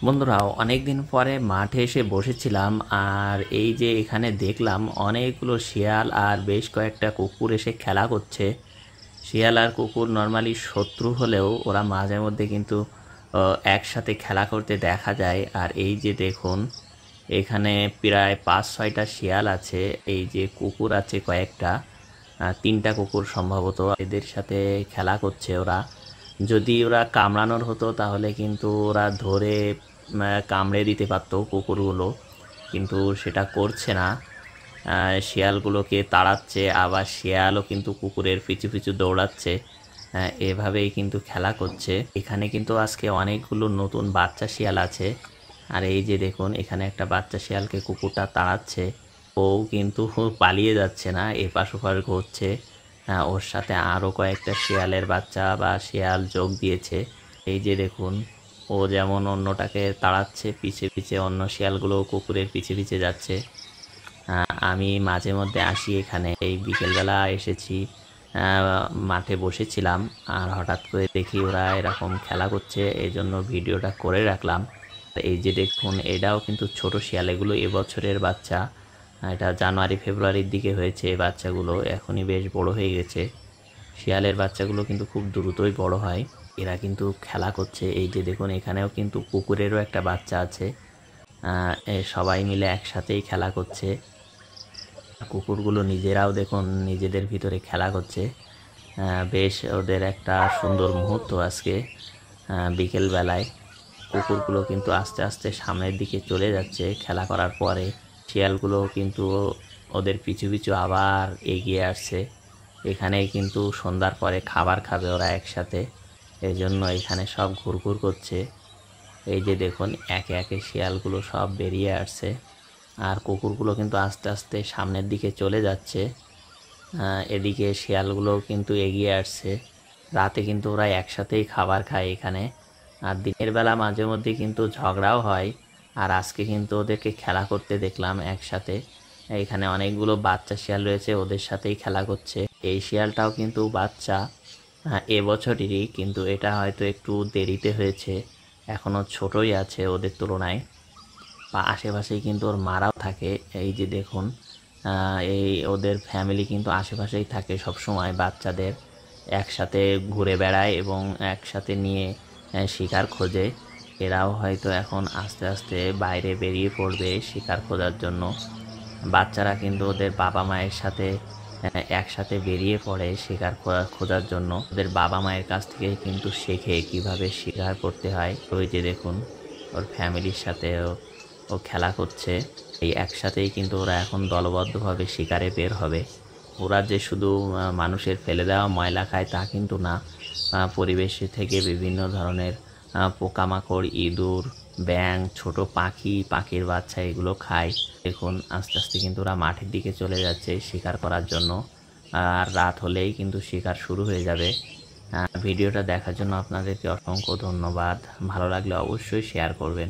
বন্ধুরা, অনেকদিন পরে মাঠে এসে বসেছিলাম। আর এই যে এখানে দেখলাম অনেকগুলো শিয়াল আর বেশ কয়েকটা কুকুর এসে খেলা করছে। শিয়াল আর কুকুর নর্মালি শত্রু হলেও ওরা মাঝে মধ্যে কিন্তু একসাথে খেলা করতে দেখা যায়। আর এই যে দেখুন, এখানে প্রায় 5-6টা শিয়াল আছে, এই যে কুকুর আছে কয়েকটা, 3টা কুকুর সম্ভবত, এদের সাথে খেলা করছে ওরা। যদি ওরা কামড়ানোর হতো তাহলে কিন্তু ওরা ধরে কামড়ে দিতে পারতো কুকুরগুলো, কিন্তু সেটা করছে না। শিয়ালগুলোকে তাড়াচ্ছে, আবার শিয়ালও কিন্তু কুকুরের পিছু পিছু দৌড়াচ্ছে। এভাবেই কিন্তু খেলা করছে। এখানে কিন্তু আজকে অনেকগুলো নতুন বাচ্চা শিয়াল আছে। আর এই যে দেখুন, এখানে একটা বাচ্চা শিয়ালকে কুকুরটা তাড়াচ্ছে। ও কিন্তু পালিয়ে যাচ্ছে না, এপাশ ওপাশ ঘুরছে। ওর সাথে আরও কয়েকটা শিয়ালের বাচ্চা বা শিয়াল যোগ দিয়েছে। এই যে দেখুন, ও যেমন অন্যটাকে তাড়াচ্ছে, পিছে পিছে অন্য শিয়ালগুলো কুকুরের পিছে পিছে যাচ্ছে। আমি মাঝে মধ্যে আসি এখানে, এই বিকেলবেলা এসেছি, মাঠে বসেছিলাম। আর হঠাৎ করে দেখি ওরা এরকম খেলা করছে, এই জন্য ভিডিওটা করে রাখলাম। এই যে দেখুন, এটাও কিন্তু ছোট শিয়াল, এগুলো এবছরের বাচ্চা। এটা জানুয়ারি ফেব্রুয়ারির দিকে হয়েছে এই বাচ্চাগুলো, এখনই বেশ বড় হয়ে গেছে। শিয়ালের বাচ্চাগুলো কিন্তু খুব দ্রুতই বড় হয়। এরা কিন্তু খেলা করছে। এই যে দেখুন, এখানেও কিন্তু কুকুরেরও একটা বাচ্চা আছে। সবাই মিলে একসাথেই খেলা করছে। কুকুরগুলো নিজেরাও দেখুন নিজেদের ভিতরে খেলা করছে। বেশ ওদের একটা সুন্দর মুহূর্ত আজকে বিকেল বেলায়। কুকুরগুলো কিন্তু আস্তে আস্তে সামনের দিকে চলে যাচ্ছে খেলা করার পরে। শিয়ালগুলো কিন্তু ওদের পিছু পিছু আবার এগিয়ে আসছে। এখানেই কিন্তু সন্ধ্যার পরে খাবার খাবে ওরা একসাথে, এই জন্য এখানে সব ঘুরঘুর করছে। এই যে দেখুন, একে একে শিয়ালগুলো সব বেরিয়ে আসছে। আর কুকুরগুলো কিন্তু আস্তে আস্তে সামনের দিকে চলে যাচ্ছে। এদিকে শিয়ালগুলোও কিন্তু এগিয়ে আসছে। রাতে কিন্তু ওরা একসাথেই খাবার খায় এখানে। আর দিনের বেলা মাঝে মধ্যে কিন্তু ঝগড়াও হয়। আর আজকে কিন্তু ওদেরকে খেলা করতে দেখলাম একসাথে। এখানে অনেকগুলো বাচ্চা শিয়াল রয়েছে, ওদের সাথেই খেলা করছে। এই শিয়ালটাও কিন্তু বাচ্চা, এবছরেরই, কিন্তু এটা হয়তো একটু দেরিতে হয়েছে, এখনও ছোটই আছে ওদের তুলনায়। বা আশেপাশেই কিন্তু ওর মারাও থাকে। এই যে দেখুন, এই ওদের ফ্যামিলি কিন্তু আশেপাশেই থাকে সব সময়, বাচ্চাদের একসাথে ঘুরে বেড়ায় এবং একসাথে নিয়ে শিকার খোঁজে। এরাও হয়তো এখন আস্তে আস্তে বাইরে বেরিয়ে পড়বে শিকার খোঁজার জন্য। বাচ্চারা কিন্তু ওদের বাবা মায়ের সাথে একসাথে বেরিয়ে পড়ে শিকার খোঁজার জন্য। ওদের বাবা মায়ের কাছ থেকে কিন্তু শেখে কিভাবে শিকার করতে হয়। ওই যে দেখুন, ওর ফ্যামিলির সাথে ও খেলা করছে। এই একসাথেই কিন্তু ওরা এখন দলবদ্ধভাবে শিকারে বের হবে। ওরা যে শুধু মানুষের ফেলে দেওয়া ময়লা খায় তা কিন্তু না, পরিবেশ থেকে বিভিন্ন ধরনের পোকামাকড়, ইঁদুর, ব্যাঙ, ছোট পাখি, পাখির বাচ্চা এগুলো খায়। দেখুন, আস্তে আস্তে কিন্তু ওরা মাঠের দিকে চলে যাচ্ছে শিকার করার জন্য। আর রাত হলেই কিন্তু শিকার শুরু হয়ে যাবে। ভিডিওটা দেখার জন্য আপনাদেরকে অসংখ্য ধন্যবাদ। ভালো লাগলে অবশ্যই শেয়ার করবেন।